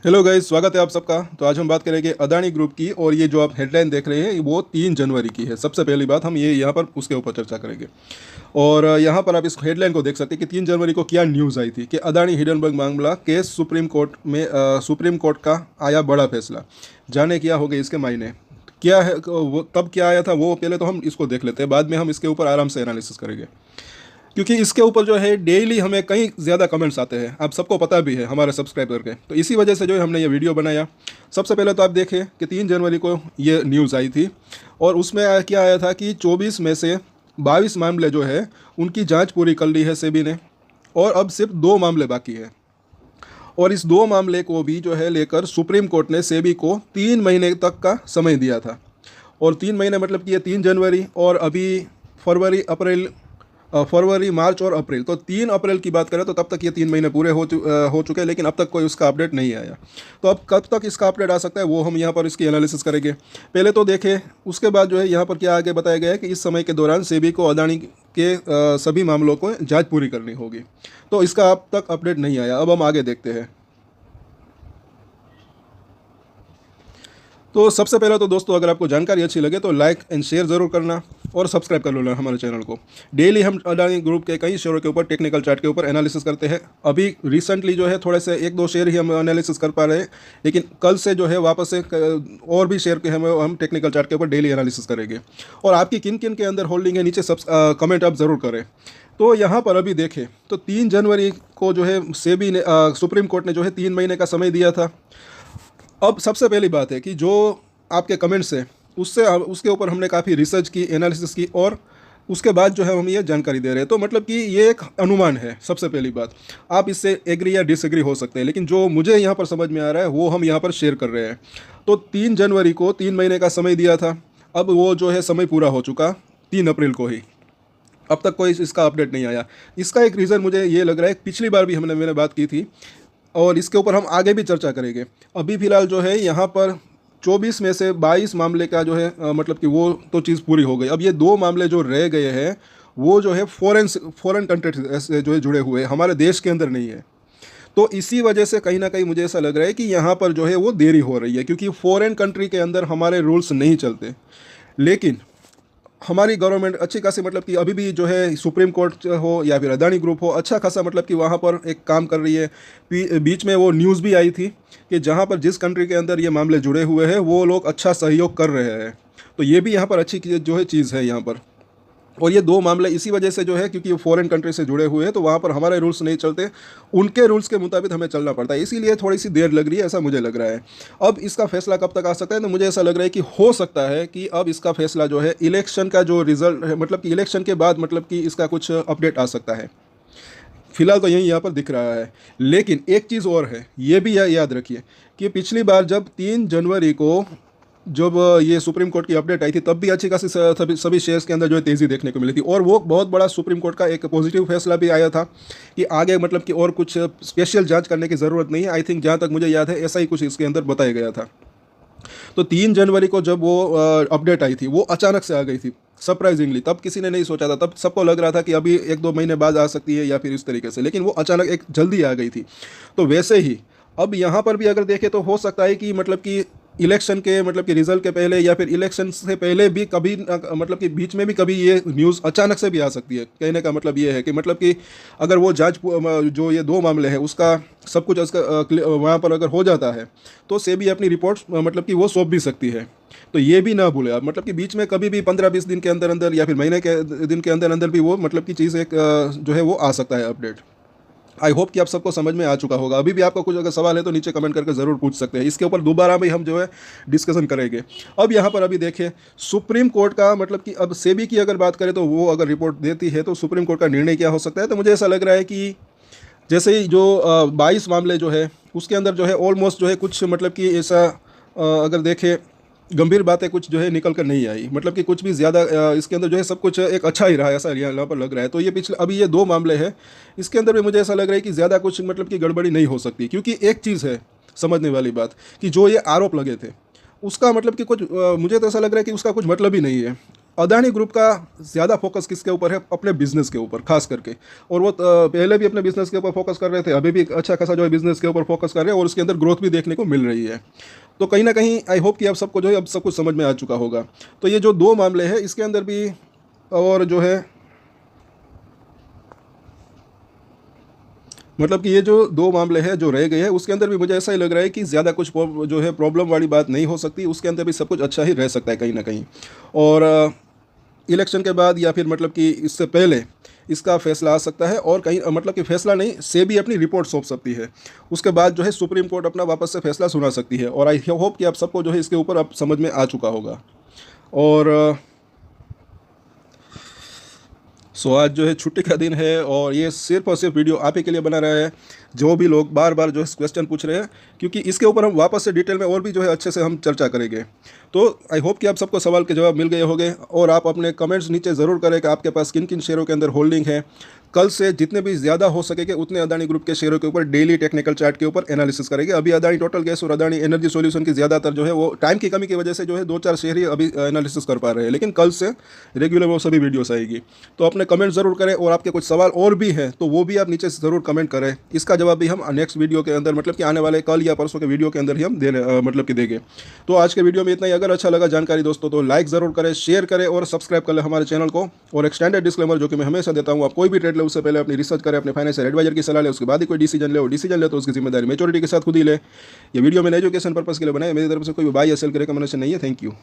Hello guys, स्वागत है आप सबका। तो आज हम बात करेंगे अदानी ग्रुप की। और ये जो आप हेडलाइन देख रहे हैं वो 3 जनवरी की है। सबसे पहली बात हम ये यहाँ पर उसके ऊपर चर्चा करेंगे। और यहाँ पर आप इस हेडलाइन को देख सकते हैं कि 3 जनवरी को क्या न्यूज़ आई थी कि अदानी हिडनबर्ग मामला केस सुप्रीम कोर्ट में सुप्रीम कोर्ट का आया बड़ा फैसला। जाने क्या हो गए इसके मायने, क्या है वो, तब क्या आया था वो पहले तो हम इसको देख लेते हैं, बाद में हम इसके ऊपर आराम से एनालिसिस करेंगे। क्योंकि इसके ऊपर जो है डेली हमें कई ज़्यादा कमेंट्स आते हैं, आप सबको पता भी है हमारे सब्सक्राइबर के। तो इसी वजह से जो है हमने ये वीडियो बनाया। सबसे पहले तो आप देखें कि 3 जनवरी को ये न्यूज़ आई थी और उसमें क्या आया था कि 24 में से 22 मामले जो है उनकी जांच पूरी कर ली है सेबी ने, और अब सिर्फ 2 मामले बाकी है। और इस 2 मामले को भी जो है लेकर सुप्रीम कोर्ट ने सेबी को 3 महीने तक का समय दिया था। और 3 महीने मतलब कि ये 3 जनवरी और अभी फरवरी अप्रैल फरवरी मार्च और अप्रैल, तो 3 अप्रैल की बात करें तो तब तक ये 3 महीने पूरे हो चुके हैं, लेकिन अब तक कोई उसका अपडेट नहीं आया। तो अब कब तक इसका अपडेट आ सकता है वो हम यहाँ पर इसकी एनालिसिस करेंगे। पहले तो देखें, उसके बाद जो है यहाँ पर क्या आगे बताया गया है कि इस समय के दौरान सेबी को अदानी के सभी मामलों को जांच पूरी करनी होगी। तो इसका अब तक अपडेट नहीं आया। अब हम आगे देखते हैं। तो सबसे पहले तो दोस्तों, अगर आपको जानकारी अच्छी लगे तो लाइक एंड शेयर ज़रूर करना और सब्सक्राइब कर लेना हमारे चैनल को। डेली हम अडानी ग्रुप के कई शेयरों के ऊपर, टेक्निकल चार्ट के ऊपर एनालिसिस करते हैं। अभी रिसेंटली जो है थोड़े से 1-2 शेयर ही हम एनालिसिस कर पा रहे हैं, लेकिन कल से जो है वापस से और भी शेयर के हम टेक्निकल चार्ट के ऊपर डेली एनालिसिस करेंगे। और आपकी किन किन के अंदर होल्डिंग है नीचे सब कमेंट आप ज़रूर करें। तो यहाँ पर अभी देखें तो 3 जनवरी को जो है सेबी ने सुप्रीम कोर्ट ने जो है 3 महीने का समय दिया था। अब सबसे पहली बात है कि जो आपके कमेंट्स हैं उसके ऊपर हमने काफ़ी रिसर्च की, एनालिसिस की, और उसके बाद जो है हम ये जानकारी दे रहे हैं। तो मतलब कि ये एक अनुमान है। सबसे पहली बात, आप इससे एग्री या डिसएग्री हो सकते हैं, लेकिन जो मुझे यहाँ पर समझ में आ रहा है वो हम यहाँ पर शेयर कर रहे हैं। तो 3 जनवरी को 3 महीने का समय दिया था, अब वो जो है समय पूरा हो चुका 3 अप्रैल को ही। अब तक कोई इसका अपडेट नहीं आया। इसका एक रीज़न मुझे ये लग रहा है, पिछली बार भी मैंने बात की थी और इसके ऊपर हम आगे भी चर्चा करेंगे। अभी फ़िलहाल जो है यहाँ पर 24 में से 22 मामले का जो है मतलब कि वो तो चीज़ पूरी हो गई। अब ये 2 मामले जो रह गए हैं वो जो है फॉरेन कंट्री से जो है जुड़े हुए हैं, हमारे देश के अंदर नहीं है। तो इसी वजह से कहीं ना कहीं मुझे ऐसा लग रहा है कि यहाँ पर जो है वो देरी हो रही है, क्योंकि फॉरेन कंट्री के अंदर हमारे रूल्स नहीं चलते। लेकिन हमारी गवर्नमेंट अच्छी खासी मतलब कि अभी भी जो है सुप्रीम कोर्ट हो या फिर अदानी ग्रुप हो, अच्छा खासा मतलब कि वहाँ पर एक काम कर रही है। बीच में वो न्यूज़ भी आई थी कि जहाँ पर जिस कंट्री के अंदर ये मामले जुड़े हुए हैं वो लोग अच्छा सहयोग कर रहे हैं। तो ये भी यहाँ पर अच्छी जो है चीज़ है यहाँ पर। और ये 2 मामले इसी वजह से जो है क्योंकि वो फॉरेन कंट्री से जुड़े हुए हैं, तो वहाँ पर हमारे रूल्स नहीं चलते, उनके रूल्स के मुताबिक हमें चलना पड़ता है। इसीलिए थोड़ी सी देर लग रही है, ऐसा मुझे लग रहा है। अब इसका फैसला कब तक आ सकता है, तो मुझे ऐसा लग रहा है कि हो सकता है कि अब इसका फैसला जो है इलेक्शन का जो रिजल्ट है, मतलब कि इलेक्शन के बाद मतलब कि इसका कुछ अपडेट आ सकता है। फिलहाल तो यही यहाँ पर दिख रहा है। लेकिन एक चीज़ और है, ये भी याद रखिए कि पिछली बार जब 3 जनवरी को जब ये सुप्रीम कोर्ट की अपडेट आई थी, तब भी अच्छी खासी सभी शेयर्स के अंदर जो है तेज़ी देखने को मिली थी। और वो बहुत बड़ा सुप्रीम कोर्ट का एक पॉजिटिव फैसला भी आया था कि आगे मतलब कि और कुछ स्पेशल जांच करने की ज़रूरत नहीं है। आई थिंक जहाँ तक मुझे याद है ऐसा ही कुछ इसके अंदर बताया गया था। तो 3 जनवरी को जब वो अपडेट आई थी वो अचानक से आ गई थी, सरप्राइजिंगली। तब किसी ने नहीं सोचा था, तब सबको लग रहा था कि अभी 1-2 महीने बाद आ सकती है या फिर इस तरीके से, लेकिन वो अचानक एक जल्दी आ गई थी। तो वैसे ही अब यहाँ पर भी अगर देखें तो हो सकता है कि मतलब कि इलेक्शन के मतलब कि रिजल्ट के पहले या फिर इलेक्शन से पहले भी कभी मतलब कि बीच में भी कभी ये न्यूज़ अचानक से भी आ सकती है। कहने का मतलब ये है कि मतलब कि अगर वो जांच जो ये 2 मामले हैं उसका सब कुछ उसका वहाँ पर अगर हो जाता है तो सेबी अपनी रिपोर्ट मतलब कि वो सौंप भी सकती है। तो ये भी ना भूले आप, मतलब कि बीच में कभी भी 15-20 दिन के अंदर अंदर या फिर महीने के दिन के अंदर अंदर भी वो मतलब की चीज़ एक जो है वो आ सकता है अपडेट। आई होप कि आप सबको समझ में आ चुका होगा। अभी भी आपका कुछ अगर सवाल है तो नीचे कमेंट करके ज़रूर पूछ सकते हैं, इसके ऊपर दोबारा भी हम जो है डिस्कशन करेंगे। अब यहाँ पर अभी देखें सुप्रीम कोर्ट का मतलब कि अब सेबी की अगर बात करें तो वो अगर रिपोर्ट देती है तो सुप्रीम कोर्ट का निर्णय क्या हो सकता है। तो मुझे ऐसा लग रहा है कि जैसे ही जो 22 मामले जो है उसके अंदर जो है ऑलमोस्ट जो है कुछ मतलब कि ऐसा अगर देखें गंभीर बातें कुछ जो है निकल कर नहीं आई, मतलब कि कुछ भी ज़्यादा इसके अंदर जो है सब कुछ एक अच्छा ही रहा है, ऐसा यहाँ पर लग रहा है। तो ये पिछले अभी ये 2 मामले हैं, इसके अंदर भी मुझे ऐसा लग रहा है कि ज़्यादा कुछ मतलब कि गड़बड़ी नहीं हो सकती। क्योंकि एक चीज़ है समझने वाली बात कि जो ये आरोप लगे थे उसका मतलब कि कुछ मुझे तो ऐसा लग रहा है कि उसका कुछ मतलब ही नहीं है। अदानी ग्रुप का ज़्यादा फोकस किसके ऊपर है? अपने बिजनेस के ऊपर खास करके। और वो पहले भी अपने बिजनेस के ऊपर फोकस कर रहे थे, अभी भी अच्छा खासा जो है बिजनेस के ऊपर फोकस कर रहे हैं और उसके अंदर ग्रोथ भी देखने को मिल रही है। तो कहीं ना कहीं आई होप कि आप सबको जो है अब सब कुछ समझ में आ चुका होगा। तो ये जो 2 मामले हैं इसके अंदर भी, और जो है मतलब कि ये जो 2 मामले हैं जो रह गए हैं उसके अंदर भी मुझे ऐसा ही लग रहा है कि ज़्यादा कुछ जो है प्रॉब्लम वाली बात नहीं हो सकती, उसके अंदर भी सब कुछ अच्छा ही रह सकता है कहीं ना कहीं। और इलेक्शन के बाद या फिर मतलब कि इससे पहले इसका फैसला आ सकता है, और कहीं मतलब कि फैसला नहीं, सेबी अपनी रिपोर्ट सौंप सकती है। उसके बाद जो है सुप्रीम कोर्ट अपना वापस से फैसला सुना सकती है। और आई होप कि आप सबको जो है इसके ऊपर अब समझ में आ चुका होगा। और सो आज जो है छुट्टी का दिन है और ये सिर्फ और सिर्फ वीडियो आप ही के लिए बना रहा है, जो भी लोग बार बार जो है क्वेश्चन पूछ रहे हैं, क्योंकि इसके ऊपर हम वापस से डिटेल में और भी जो है अच्छे से हम चर्चा करेंगे। तो आई होप कि आप सबको सवाल के जवाब मिल गए होंगे। और आप अपने कमेंट्स नीचे ज़रूर करें कि आपके पास किन किन शेयरों के अंदर होल्डिंग है। कल से जितने भी ज़्यादा हो सकेंगे उतने अदानी ग्रुप के शेयरों के ऊपर डेली टेक्निकल चार्ट के ऊपर एनालिसिस करेंगे। अभी अदानी टोटल गैस और अदानी एनर्जी सॉल्यूशन की ज़्यादातर जो है वो टाइम की कमी की वजह से जो है 2-4 शेयर ही अभी एनालिसिस कर पा रहे हैं, लेकिन कल से रेगुलर वो सभी वीडियोस आएगी। तो अपने कमेंट ज़रूर करें, और आपके कुछ सवाल और भी हैं तो वो भी आप नीचे ज़रूर कमेंट करें। इसका जवाब भी हम नेक्स्ट वीडियो के अंदर मतलब कि आने वाले कल या परसों के वीडियो के अंदर ही हम मतलब कि देंगे। तो आज के वीडियो में इतना ही। अगर अच्छा लगा जानकारी दोस्तों तो लाइक ज़रूर करें, शेयर करें और सब्सक्राइब कर लें हमारे चैनल को। और एक स्टैंडर्ड डिस्क्लेमर जो कि मैं हमेशा देता हूँ, आप कोई भी ट्रेड ले उससे पहले अपनी रिसर्च करें, अपने फाइनेंशियल एडवाइजर की सलाह ले, उसके बाद ही कोई डिसीजन ले। और डिसीजन ले तो उसकी जिम्मेदारी मैच्योरिटी के साथ खुद ही ले। ये वीडियो मैंने एजुकेशन पर्पस के लिए बनाया, मेरी तरफ से कोई बाय या सेल के रिकमेंडेशन नहीं है। Thank you.